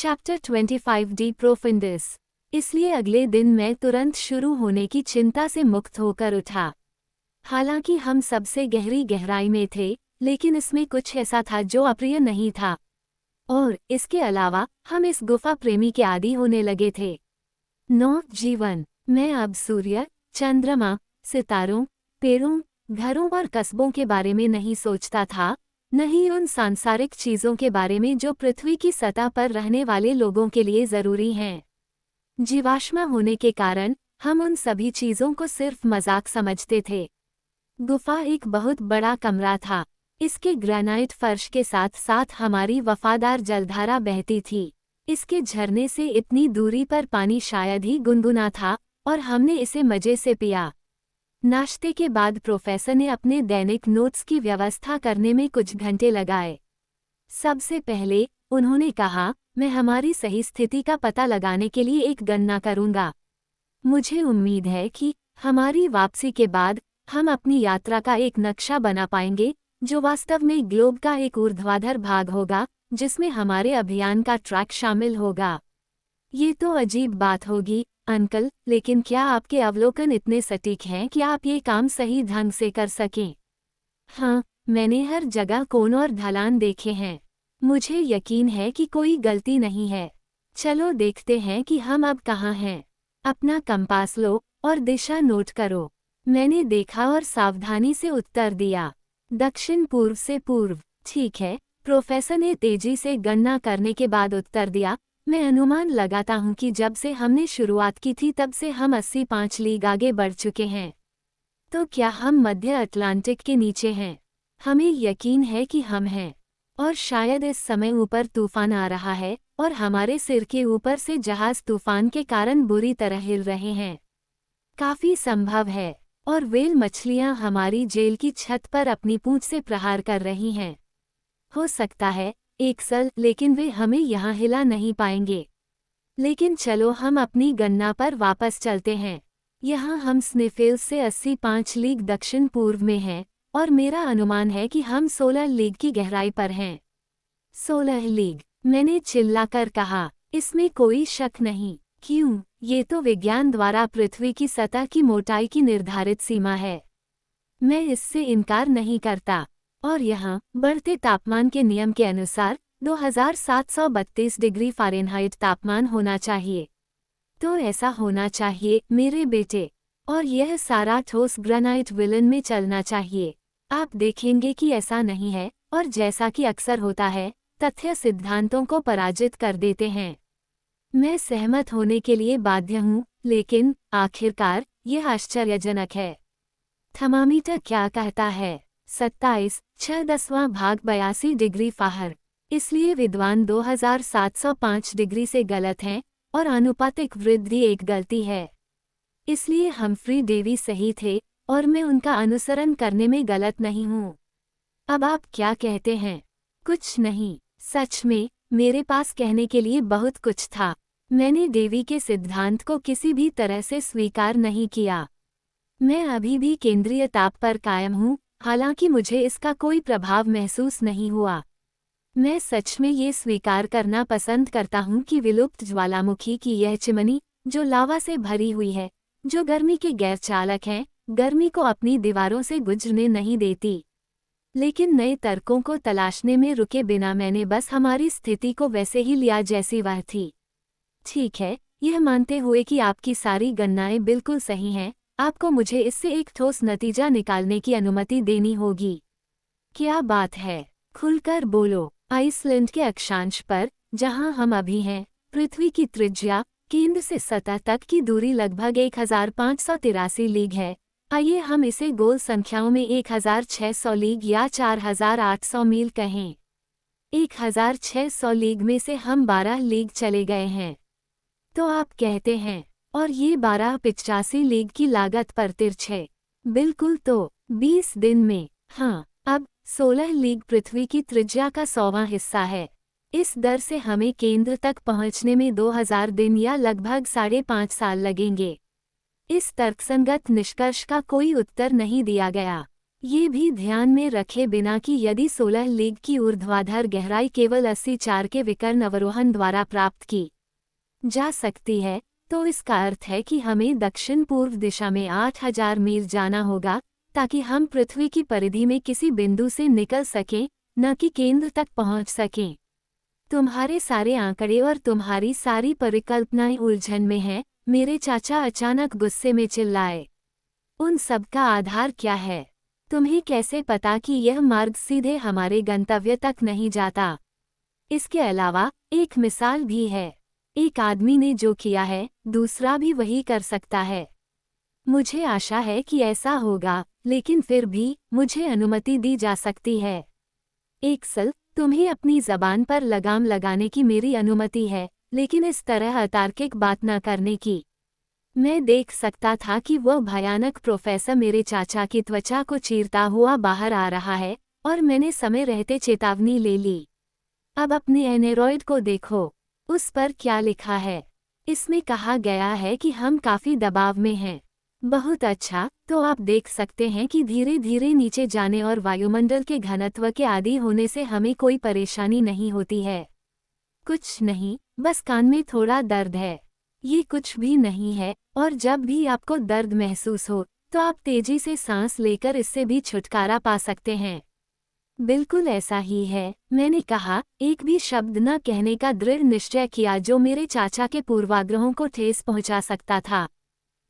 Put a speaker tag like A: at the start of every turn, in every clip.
A: Chapter 25 D प्रोफिंडिस। इसलिए अगले दिन मैं तुरंत शुरू होने की चिंता से मुक्त होकर उठा। हालांकि हम सबसे गहरी गहराई में थे, लेकिन इसमें कुछ ऐसा था जो अप्रिय नहीं था। और इसके अलावा हम इस गुफा प्रेमी के आदी होने लगे थे। 9 जीवन। मैं अब सूर्य, चंद्रमा, सितारों, पेड़ों, घरों और कस्बों के बारे में नहीं सोचता था, न ही उन सांसारिक चीज़ों के बारे में जो पृथ्वी की सतह पर रहने वाले लोगों के लिए ज़रूरी हैं। जीवाश्म होने के कारण हम उन सभी चीज़ों को सिर्फ मजाक समझते थे। गुफा एक बहुत बड़ा कमरा था। इसके ग्रेनाइट फर्श के साथ साथ हमारी वफादार जलधारा बहती थी। इसके झरने से इतनी दूरी पर पानी शायद ही गुनगुना था, और हमने इसे मजे से पिया। नाश्ते के बाद प्रोफेसर ने अपने दैनिक नोट्स की व्यवस्था करने में कुछ घंटे लगाए। सबसे पहले उन्होंने कहा, मैं हमारी सही स्थिति का पता लगाने के लिए एक गणना करूंगा। मुझे उम्मीद है कि हमारी वापसी के बाद हम अपनी यात्रा का एक नक्शा बना पाएंगे, जो वास्तव में ग्लोब का एक ऊर्ध्वाधर भाग होगा, जिसमें हमारे अभियान का ट्रैक शामिल होगा। ये तो अजीब बात होगी, अंकल, लेकिन क्या आपके अवलोकन इतने सटीक हैं कि आप ये काम सही ढंग से कर सकें? हाँ, मैंने हर जगह कोण और ढलान देखे हैं। मुझे यकीन है कि कोई गलती नहीं है। चलो देखते हैं कि हम अब कहाँ हैं। अपना कंपास लो और दिशा नोट करो। मैंने देखा और सावधानी से उत्तर दिया, दक्षिण पूर्व से पूर्व। ठीक है, प्रोफेसर ने तेजी से गणना करने के बाद उत्तर दिया। मैं अनुमान लगाता हूँ कि जब से हमने शुरुआत की थी तब से हम 85 लीग आगे बढ़ चुके हैं। तो क्या हम मध्य अटलांटिक के नीचे हैं? हमें यकीन है कि हम हैं। और शायद इस समय ऊपर तूफान आ रहा है, और हमारे सिर के ऊपर से जहाज तूफान के कारण बुरी तरह हिल रहे हैं। काफी संभव है। और व्हेल मछलियां हमारी जेल की छत पर अपनी पूंछ से प्रहार कर रही हैं। हो सकता है एक सल, लेकिन वे हमें यहाँ हिला नहीं पाएंगे। लेकिन चलो हम अपनी गणना पर वापस चलते हैं। यहाँ हम स्निफेल्स से 85 लीग दक्षिण पूर्व में हैं, और मेरा अनुमान है कि हम 16 लीग की गहराई पर हैं। 16 लीग, मैंने चिल्लाकर कहा। इसमें कोई शक नहीं। क्यों? ये तो विज्ञान द्वारा पृथ्वी की सतह की मोटाई की निर्धारित सीमा है। मैं इससे इनकार नहीं करता। और यहाँ बढ़ते तापमान के नियम के अनुसार 2732 डिग्री फ़ारेनहाइट तापमान होना चाहिए। तो ऐसा होना चाहिए मेरे बेटे। और यह सारा ठोस ग्रेनाइट विलन में चलना चाहिए। आप देखेंगे कि ऐसा नहीं है, और जैसा कि अक्सर होता है, तथ्य सिद्धांतों को पराजित कर देते हैं। मैं सहमत होने के लिए बाध्य हूँ, लेकिन आखिरकार यह आश्चर्यजनक है। थर्मामीटर क्या कहता है? 27.6 भाग 82 डिग्री फ़ाहर। इसलिए विद्वान 2705 डिग्री से गलत हैं, और आनुपातिक वृद्धि एक गलती है। इसलिए हम्फ्री डेवी सही थे, और मैं उनका अनुसरण करने में गलत नहीं हूँ। अब आप क्या कहते हैं? कुछ नहीं। सच में मेरे पास कहने के लिए बहुत कुछ था। मैंने डेवी के सिद्धांत को किसी भी तरह से स्वीकार नहीं किया। मैं अभी भी केंद्रीय ताप पर कायम हूँ, हालांकि मुझे इसका कोई प्रभाव महसूस नहीं हुआ। मैं सच में ये स्वीकार करना पसंद करता हूँ कि विलुप्त ज्वालामुखी की यह चिमनी, जो लावा से भरी हुई है, जो गर्मी के गैर चालक हैं, गर्मी को अपनी दीवारों से गुजरने नहीं देती। लेकिन नए तर्कों को तलाशने में रुके बिना मैंने बस हमारी स्थिति को वैसे ही लिया जैसी वह थी। ठीक है, यह मानते हुए कि आपकी सारी गणनाएं बिल्कुल सही हैं, आपको मुझे इससे एक ठोस नतीजा निकालने की अनुमति देनी होगी। क्या बात है? खुलकर बोलो। आइसलैंड के अक्षांश पर, जहां हम अभी हैं, पृथ्वी की त्रिज्या, केंद्र से सतह तक की दूरी लगभग 1583 लीग है। आइए हम इसे गोल संख्याओं में 1600 लीग या 4800 मील कहें। 1600 लीग में से हम 12 लीग चले गए हैं। तो आप कहते हैं, और ये 1285 लीग की लागत पर तिरछे। बिल्कुल, तो 20 दिन में। हाँ, अब 16 लीग पृथ्वी की त्रिज्या का 100वां हिस्सा है। इस दर से हमें केंद्र तक पहुंचने में 2000 दिन या लगभग 5.5 साल लगेंगे। इस तर्कसंगत निष्कर्ष का कोई उत्तर नहीं दिया गया। ये भी ध्यान में रखे बिना कि यदि 16 लीग की ऊर्ध्वाधर गहराई केवल 84 के विकर्ण अवरोहण द्वारा प्राप्त की जा सकती है, तो इसका अर्थ है कि हमें दक्षिण पूर्व दिशा में 8000 मील जाना होगा ताकि हम पृथ्वी की परिधि में किसी बिंदु से निकल सकें, न कि केंद्र तक पहुंच सकें। तुम्हारे सारे आंकड़े और तुम्हारी सारी परिकल्पनाएं उलझन में हैं, मेरे चाचा अचानक गुस्से में चिल्लाए। उन सब का आधार क्या है? तुम्हें कैसे पता कि यह मार्ग सीधे हमारे गंतव्य तक नहीं जाता? इसके अलावा एक मिसाल भी है। एक आदमी ने जो किया है, दूसरा भी वही कर सकता है। मुझे आशा है कि ऐसा होगा, लेकिन फिर भी मुझे अनुमति दी जा सकती है। एक्सल, तुम्हें अपनी जबान पर लगाम लगाने की मेरी अनुमति है, लेकिन इस तरह अतार्किक बात न करने की। मैं देख सकता था कि वह भयानक प्रोफेसर मेरे चाचा की त्वचा को चीरता हुआ बाहर आ रहा है, और मैंने समय रहते चेतावनी ले ली। अब अपने एनेरॉयड को देखो, उस पर क्या लिखा है? इसमें कहा गया है कि हम काफी दबाव में हैं। बहुत अच्छा, तो आप देख सकते हैं कि धीरे धीरे नीचे जाने और वायुमंडल के घनत्व के आदी होने से हमें कोई परेशानी नहीं होती है। कुछ नहीं, बस कान में थोड़ा दर्द है। ये कुछ भी नहीं है, और जब भी आपको दर्द महसूस हो, तो आप तेजी से सांस लेकर इससे भी छुटकारा पा सकते हैं। बिल्कुल ऐसा ही है, मैंने कहा, एक भी शब्द न कहने का दृढ़ निश्चय किया जो मेरे चाचा के पूर्वाग्रहों को ठेस पहुंचा सकता था।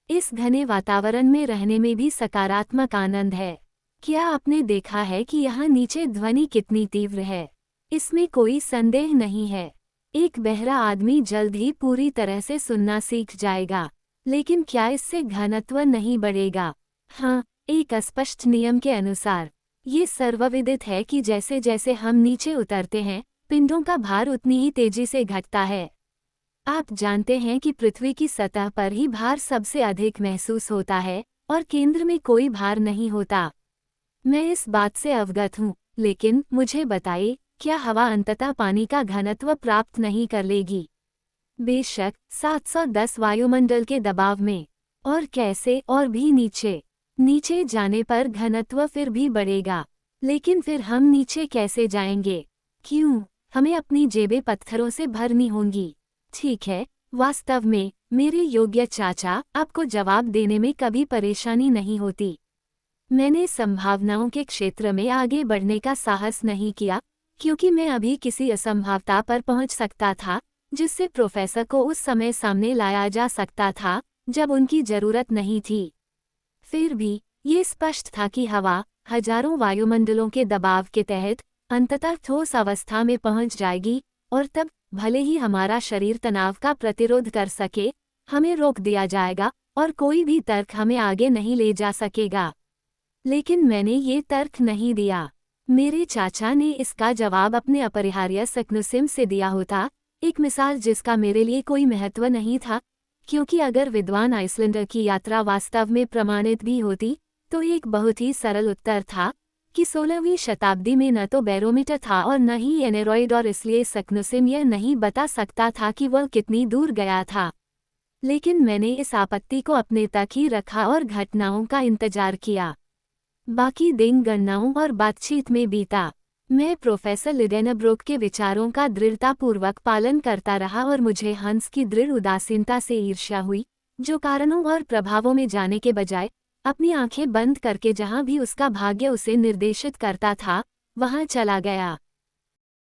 A: इस घने वातावरण में रहने में भी सकारात्मक आनंद है। क्या आपने देखा है कि यहाँ नीचे ध्वनि कितनी तीव्र है? इसमें कोई संदेह नहीं है। एक बहरा आदमी जल्द ही पूरी तरह से सुनना सीख जाएगा, लेकिन क्या इससे घनत्व नहीं बढ़ेगा? हाँ, एक अस्पष्ट नियम के अनुसार। ये सर्वविदित है कि जैसे जैसे हम नीचे उतरते हैं, पिंडों का भार उतनी ही तेजी से घटता है। आप जानते हैं कि पृथ्वी की सतह पर ही भार सबसे अधिक महसूस होता है, और केंद्र में कोई भार नहीं होता। मैं इस बात से अवगत हूँ, लेकिन मुझे बताइए, क्या हवा अंततः पानी का घनत्व प्राप्त नहीं कर लेगी? बेशक, 710 वायुमंडल के दबाव में। और कैसे? और भी नीचे। नीचे जाने पर घनत्व फिर भी बढ़ेगा। लेकिन फिर हम नीचे कैसे जाएंगे? क्यों? हमें अपनी जेबें पत्थरों से भरनी होंगी। ठीक है, वास्तव में, मेरे योग्य चाचा, आपको जवाब देने में कभी परेशानी नहीं होती। मैंने संभावनाओं के क्षेत्र में आगे बढ़ने का साहस नहीं किया, क्योंकि मैं अभी किसी असंभावता पर पहुंच सकता था, जिससे प्रोफेसर को उस समय सामने लाया जा सकता था, जब उनकी जरूरत नहीं थी। फिर भी, ये स्पष्ट था कि हवा, हजारों वायुमंडलों के दबाव के तहत, अंततः ठोस अवस्था में पहुंच जाएगी, और तब, भले ही हमारा शरीर तनाव का प्रतिरोध कर सके, हमें रोक दिया जाएगा, और कोई भी तर्क हमें आगे नहीं ले जा सकेगा। लेकिन मैंने ये तर्क नहीं दिया। मेरे चाचा ने इसका जवाब अपने अपरिहार्य सक्नुसिम से दिया होता, एक मिसाल जिसका मेरे लिए कोई महत्व नहीं था, क्योंकि अगर विद्वान आइसलैंडर की यात्रा वास्तव में प्रमाणित भी होती, तो एक बहुत ही सरल उत्तर था कि 16वीं शताब्दी में न तो बैरोमीटर था और न ही एनेरॉयड, और इसलिए सक्नुसिम यह नहीं बता सकता था कि वह कितनी दूर गया था। लेकिन मैंने इस आपत्ति को अपने तक ही रखा और घटनाओं का इंतजार किया। बाकी दिन गणनाओं और बातचीत में बीता। मैं प्रोफेसर लिडेनब्रोक के विचारों का दृढ़तापूर्वक पालन करता रहा, और मुझे हंस की दृढ़ उदासीनता से ईर्ष्या हुई, जो कारणों और प्रभावों में जाने के बजाय अपनी आंखें बंद करके जहां भी उसका भाग्य उसे निर्देशित करता था, वहां चला गया।